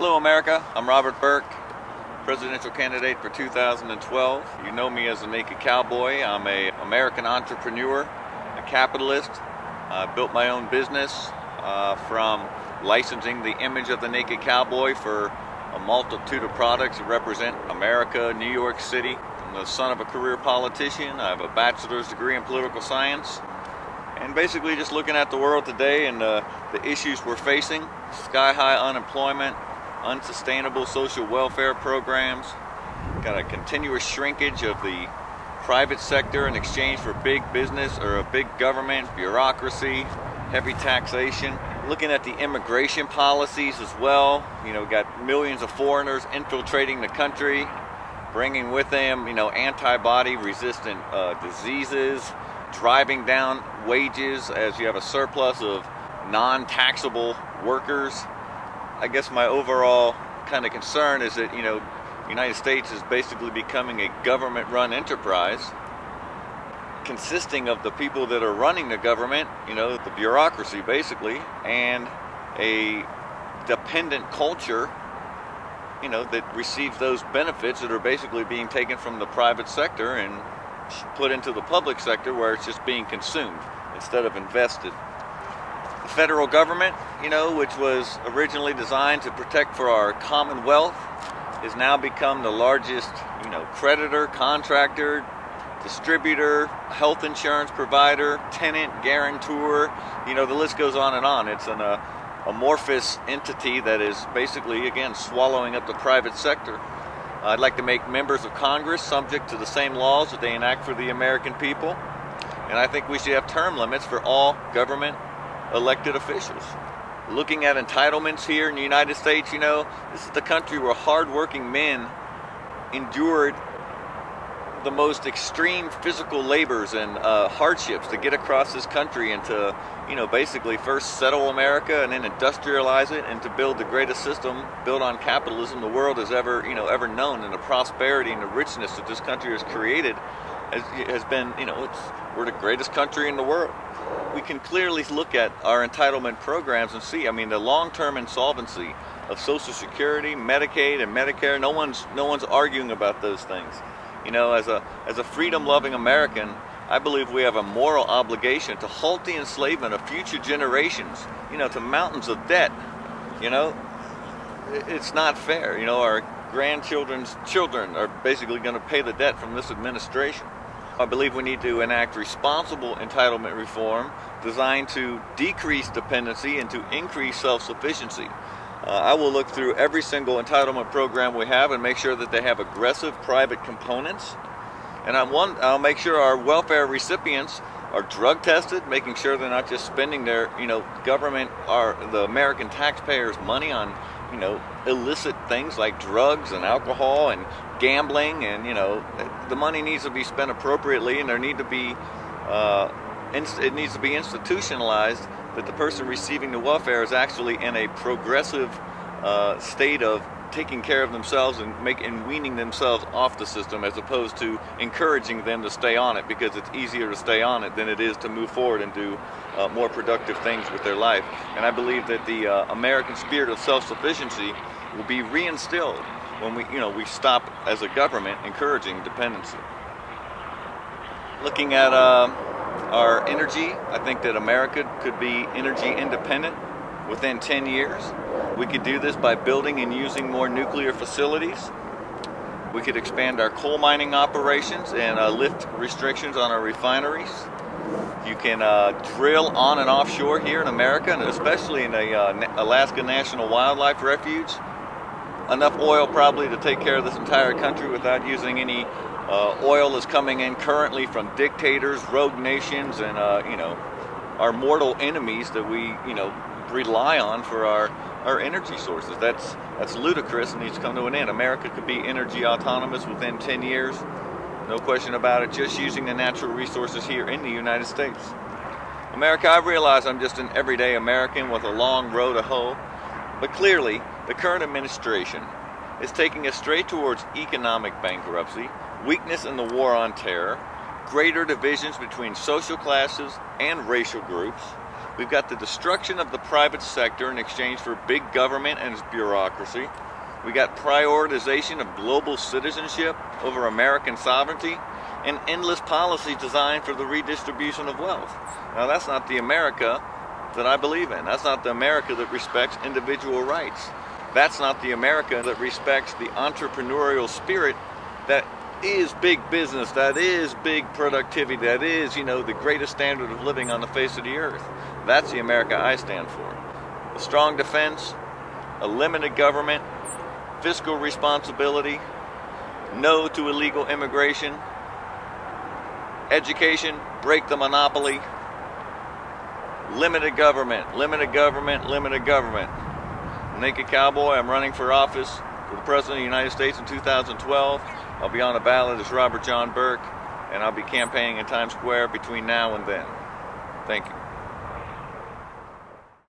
Hello America, I'm Robert Burck, presidential candidate for 2012. You know me as the Naked Cowboy. I'm an American entrepreneur, a capitalist. I built my own business from licensing the image of the Naked Cowboy for a multitude of products that represent America, New York City. I'm the son of a career politician. I have a bachelor's degree in political science. And basically just looking at the world today and the issues we're facing, sky-high unemployment, unsustainable social welfare programs, got a continuous shrinkage of the private sector in exchange for big business or a big government, bureaucracy, heavy taxation. Looking at the immigration policies as well, got millions of foreigners infiltrating the country, bringing with them, antibody resistant diseases, driving down wages as you have a surplus of non-taxable workers. I guess my overall kind of concern is that, the United States is basically becoming a government-run enterprise consisting of the people that are running the government, the bureaucracy basically, and a dependent culture, that receives those benefits that are basically being taken from the private sector and put into the public sector where it's just being consumed instead of invested. The federal government, which was originally designed to protect for our commonwealth, has now become the largest, creditor, contractor, distributor, health insurance provider, tenant, guarantor, the list goes on and on. It's an amorphous entity that is basically, again, swallowing up the private sector. I'd like to make members of Congress subject to the same laws that they enact for the American people. And I think we should have term limits for all government elected officials. Looking at entitlements here in the United States, this is the country where hardworking men endured the most extreme physical labors and hardships to get across this country and to, basically first settle America and then industrialize it and to build the greatest system built on capitalism the world has ever known. And the prosperity and the richness that this country has created has been, we're the greatest country in the world. We can clearly look at our entitlement programs and see, the long-term insolvency of Social Security, Medicaid, and Medicare. No one's arguing about those things. As a freedom-loving American, I believe we have a moral obligation to halt the enslavement of future generations, to mountains of debt. It's not fair. Our grandchildren's children are basically going to pay the debt from this administration. I believe we need to enact responsible entitlement reform designed to decrease dependency and to increase self-sufficiency. I will look through every single entitlement program we have and make sure that they have aggressive private components. And I'll make sure our welfare recipients are drug tested, making sure they're not just spending their, government, the American taxpayers' money on, illicit things like drugs and alcohol and gambling, and the money needs to be spent appropriately, and there need to be it needs to be institutionalized that the person receiving the welfare is actually in a progressive state of taking care of themselves and weaning themselves off the system, as opposed to encouraging them to stay on it, because it's easier to stay on it than it is to move forward and do more productive things with their life. And I believe that the American spirit of self-sufficiency will be reinstilled when we stop as a government encouraging dependency. Looking at our energy, I think that America could be energy independent within 10 years. We could do this by building and using more nuclear facilities. We could expand our coal mining operations and lift restrictions on our refineries. You can drill on and offshore here in America, and especially in the Alaska National Wildlife Refuge. Enough oil probably to take care of this entire country without using any oil is coming in currently from dictators, rogue nations, and our mortal enemies that we rely on for our energy sources. That's ludicrous and needs to come to an end. America could be energy autonomous within 10 years, no question about it, just using the natural resources here in the United States. America, I realize I'm just an everyday American with a long road to hoe, but clearly the current administration is taking us straight towards economic bankruptcy, weakness in the war on terror, greater divisions between social classes and racial groups. We've got the destruction of the private sector in exchange for big government and its bureaucracy. We got prioritization of global citizenship over American sovereignty, and endless policy designed for the redistribution of wealth. Now that's not the America that I believe in. That's not the America that respects individual rights. That's not the America that respects the entrepreneurial spirit that is big business, that is big productivity, that is, the greatest standard of living on the face of the earth. That's the America I stand for. A strong defense, a limited government, fiscal responsibility, no to illegal immigration, education, break the monopoly, limited government, limited government, limited government. Naked Cowboy, I'm running for office for the President of the United States in 2012. I'll be on the ballot as Robert John Burck, and I'll be campaigning in Times Square between now and then. Thank you.